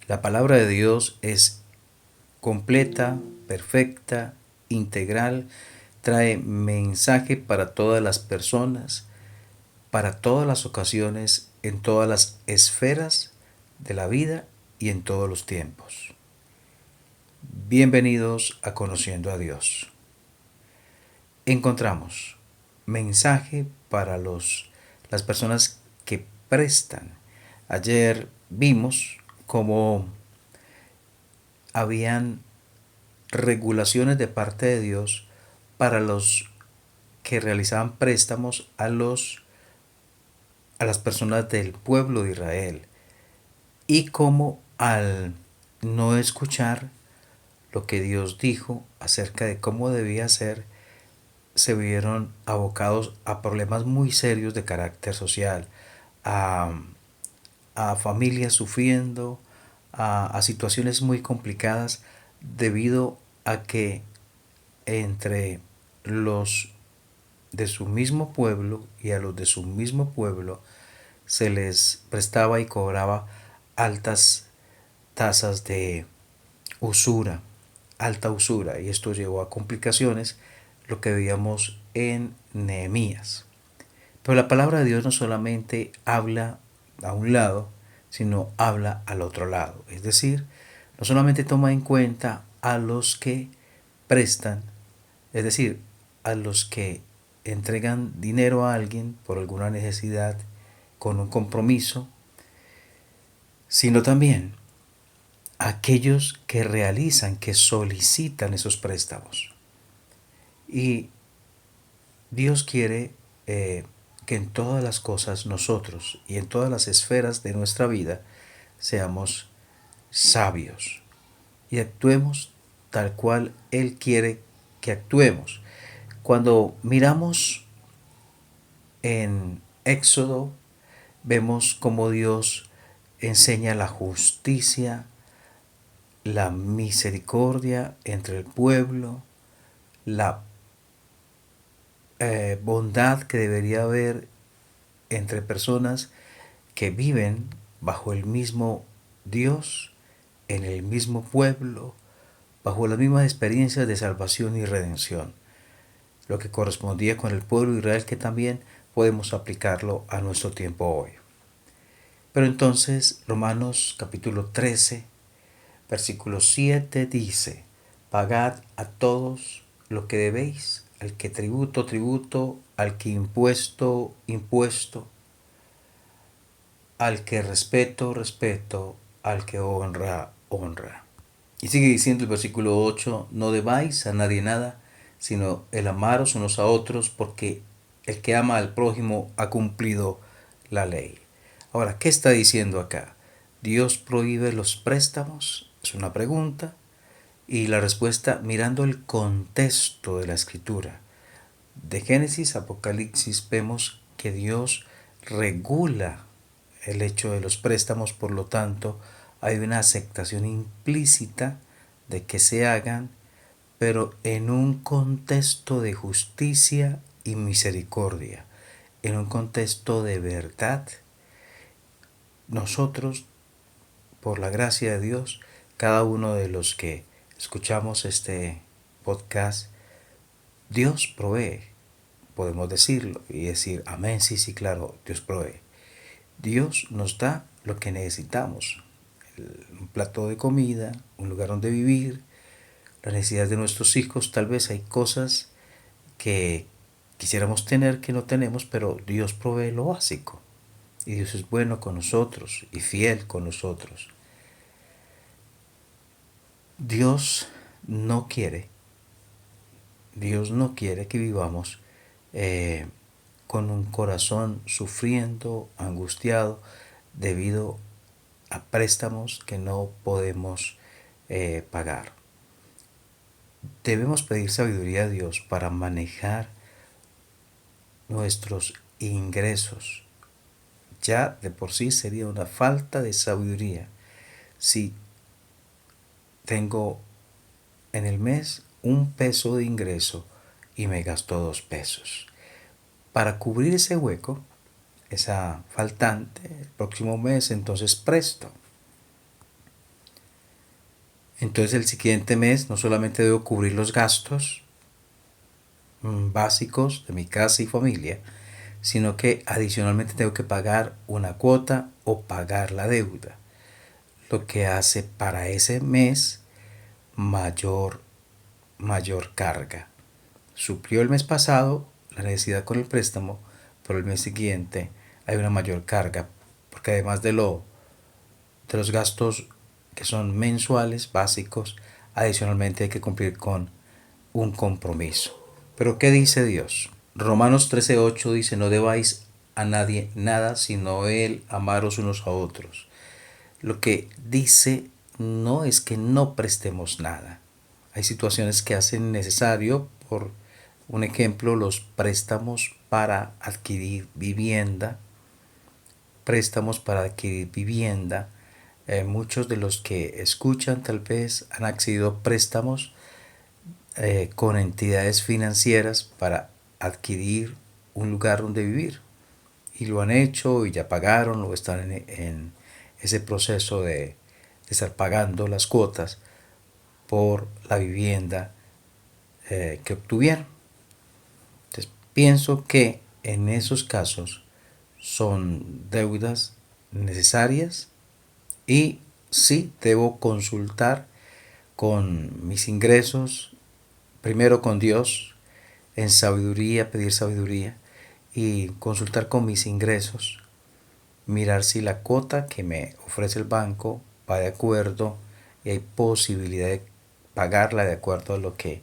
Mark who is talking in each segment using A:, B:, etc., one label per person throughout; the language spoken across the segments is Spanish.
A: La palabra de Dios es completa, perfecta, integral, trae mensaje para todas las personas, para todas las ocasiones, en todas las esferas de la vida y en todos los tiempos. Bienvenidos a Conociendo a Dios. Encontramos mensaje para las personas que prestan. Ayer vimos cómo habían regulaciones de parte de Dios para los que realizaban préstamos a las personas del pueblo de Israel, y cómo al no escuchar lo que Dios dijo acerca de cómo debía ser, se vieron abocados a problemas muy serios de carácter social, a, a familias sufriendo, a situaciones muy complicadas debido a que entre los de su mismo pueblo y a los de su mismo pueblo se les prestaba y cobraba altas tasas de usura, alta usura, y esto llevó a complicaciones, lo que veíamos en Nehemías. Pero la palabra de Dios no solamente habla a un lado, sino habla al otro lado. Es decir, no solamente toma en cuenta a los que prestan, es decir, a los que entregan dinero a alguien por alguna necesidad con un compromiso, sino también a aquellos que realizan, que solicitan esos préstamos. Y Dios quiere que en todas las cosas nosotros y en todas las esferas de nuestra vida seamos sabios y actuemos tal cual Él quiere que actuemos. Cuando miramos en Éxodo, vemos cómo Dios enseña la justicia, la misericordia entre el pueblo, la bondad que debería haber entre personas que viven bajo el mismo Dios, en el mismo pueblo, bajo las mismas experiencias de salvación y redención, lo que correspondía con el pueblo de Israel, que también podemos aplicarlo a nuestro tiempo hoy. Pero entonces Romanos capítulo 13, versículo 7 dice: pagad a todos lo que debéis, al que tributo, tributo, al que impuesto, impuesto, al que respeto, respeto, al que honra, honra. Y sigue diciendo el versículo 8: no debáis a nadie nada, sino el amaros unos a otros, porque el que ama al prójimo ha cumplido la ley. Ahora, ¿qué está diciendo acá? ¿Dios prohíbe los préstamos? Es una pregunta. Y la respuesta, mirando el contexto de la escritura. De Génesis a Apocalipsis vemos que Dios regula el hecho de los préstamos, por lo tanto hay una aceptación implícita de que se hagan, pero en un contexto de justicia y misericordia, en un contexto de verdad. Nosotros, por la gracia de Dios, cada uno de los que escuchamos este podcast, Dios provee, podemos decirlo y decir amén, sí, sí, claro, Dios provee. Dios nos da lo que necesitamos: un plato de comida, un lugar donde vivir, las necesidades de nuestros hijos. Tal vez hay cosas que quisiéramos tener que no tenemos, pero Dios provee lo básico. Y Dios es bueno con nosotros y fiel con nosotros. Dios no quiere, Dios no quiere que vivamos con un corazón sufriendo, angustiado, debido a préstamos que no podemos pagar. Debemos pedir sabiduría a Dios para manejar nuestros ingresos. Ya de por sí sería una falta de sabiduría si tengo en el mes $1 de ingreso y me gasto $2. Para cubrir ese hueco, esa faltante, el próximo mes entonces presto. Entonces el siguiente mes no solamente debo cubrir los gastos básicos de mi casa y familia, sino que adicionalmente tengo que pagar una cuota o pagar la deuda, lo que hace para ese mes mayor, mayor carga. Suplió el mes pasado la necesidad con el préstamo, pero el mes siguiente hay una mayor carga, porque además de los gastos que son mensuales, básicos, adicionalmente hay que cumplir con un compromiso. Pero ¿qué dice Dios? Romanos 13:8 dice, no debáis a nadie nada, sino Él amaros unos a otros. Lo que dice no es que no prestemos nada. Hay situaciones que hacen necesario, por un ejemplo, los préstamos para adquirir vivienda, muchos de los que escuchan tal vez han accedido préstamos con entidades financieras para adquirir un lugar donde vivir. Y lo han hecho y ya pagaron o están en ese proceso de estar pagando las cuotas por la vivienda que obtuvieron. Entonces, pienso que en esos casos son deudas necesarias y sí debo consultar con mis ingresos, primero con Dios, en sabiduría, pedir sabiduría y consultar con mis ingresos, mirar si la cuota que me ofrece el banco va de acuerdo y hay posibilidad de pagarla de acuerdo a lo que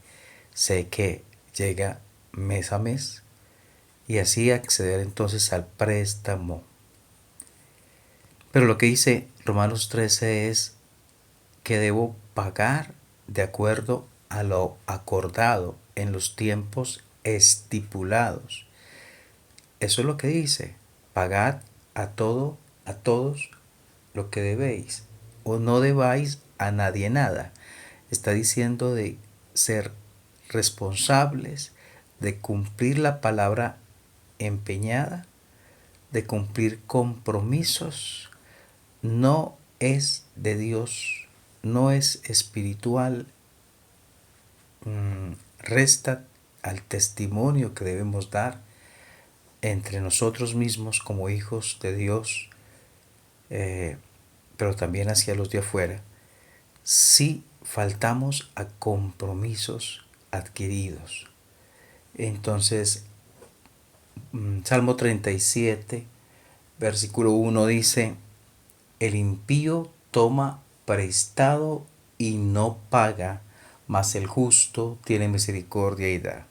A: sé que llega mes a mes y así acceder entonces al préstamo. Pero lo que dice Romanos 13 es que debo pagar de acuerdo a lo acordado en los tiempos estipulados. Eso es lo que dice, pagad a todos lo que debéis, o no debáis a nadie nada. Está diciendo de ser responsables, de cumplir la palabra empeñada, de cumplir compromisos. No es de Dios, no es espiritual, resta al testimonio que debemos dar entre nosotros mismos como hijos de Dios, pero también hacia los de afuera, si faltamos a compromisos adquiridos. Entonces, Salmo 37, versículo 1 dice, el impío toma prestado y no paga, mas el justo tiene misericordia y da.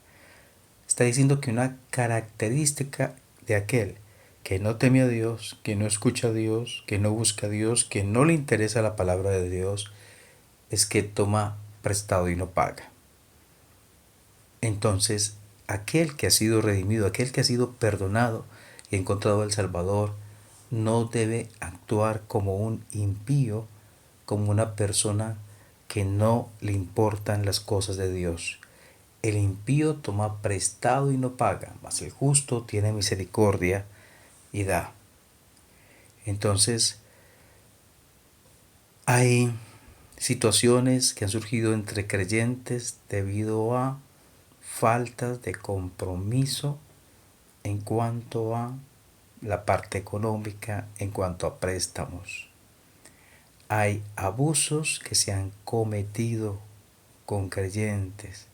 A: Está diciendo que una característica de aquel que no teme a Dios, que no escucha a Dios, que no busca a Dios, que no le interesa la palabra de Dios, es que toma prestado y no paga. Entonces, aquel que ha sido redimido, aquel que ha sido perdonado y encontrado al Salvador, no debe actuar como un impío, como una persona que no le importan las cosas de Dios. El impío toma prestado y no paga, mas el justo tiene misericordia y da. Entonces, hay situaciones que han surgido entre creyentes debido a faltas de compromiso en cuanto a la parte económica, en cuanto a préstamos. Hay abusos que se han cometido con creyentes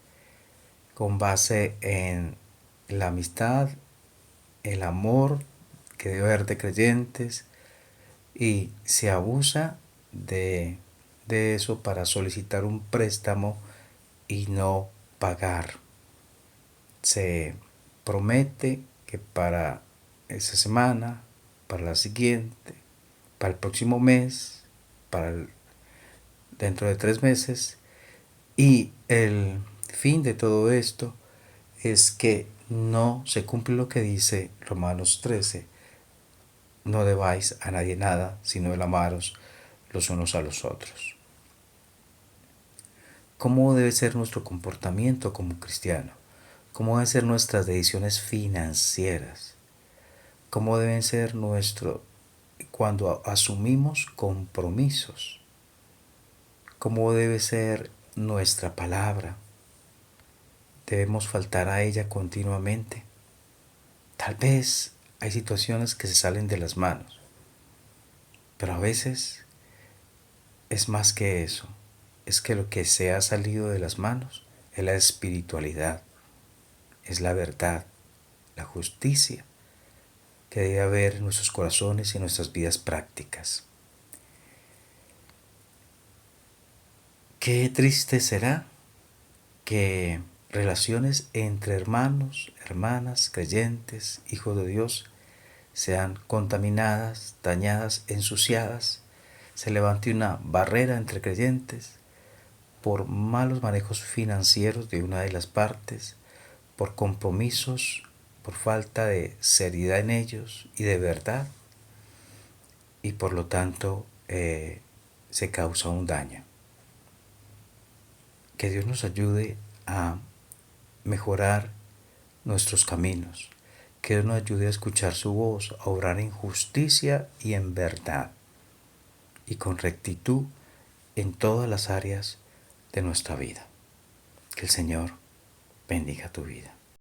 A: con base en la amistad, el amor que debe haber de creyentes y se abusa de eso para solicitar un préstamo y no pagar. Se promete que para esa semana, para la siguiente, para el próximo mes, dentro de 3 meses, y el fin de todo esto es que no se cumple lo que dice Romanos 13, no debáis a nadie nada, sino el amaros los unos a los otros. ¿Cómo debe ser nuestro comportamiento como cristiano? ¿Cómo deben ser nuestras decisiones financieras? ¿Cómo deben ser cuando asumimos compromisos? cómo debe ser nuestra palabra. Debemos faltar a ella continuamente. Tal vez hay situaciones que se salen de las manos, pero a veces es más que eso. Es que lo que se ha salido de las manos es la espiritualidad, es la verdad, la justicia que debe haber en nuestros corazones y en nuestras vidas prácticas. Qué triste será que relaciones entre hermanos, hermanas, creyentes, hijos de Dios, sean contaminadas, dañadas, ensuciadas, se levante una barrera entre creyentes por malos manejos financieros de una de las partes, por compromisos, por falta de seriedad en ellos y de verdad, y por lo tanto se causa un daño. Que Dios nos ayude a mejorar nuestros caminos, que Dios nos ayude a escuchar su voz, a obrar en justicia y en verdad, y con rectitud en todas las áreas de nuestra vida. Que el Señor bendiga tu vida.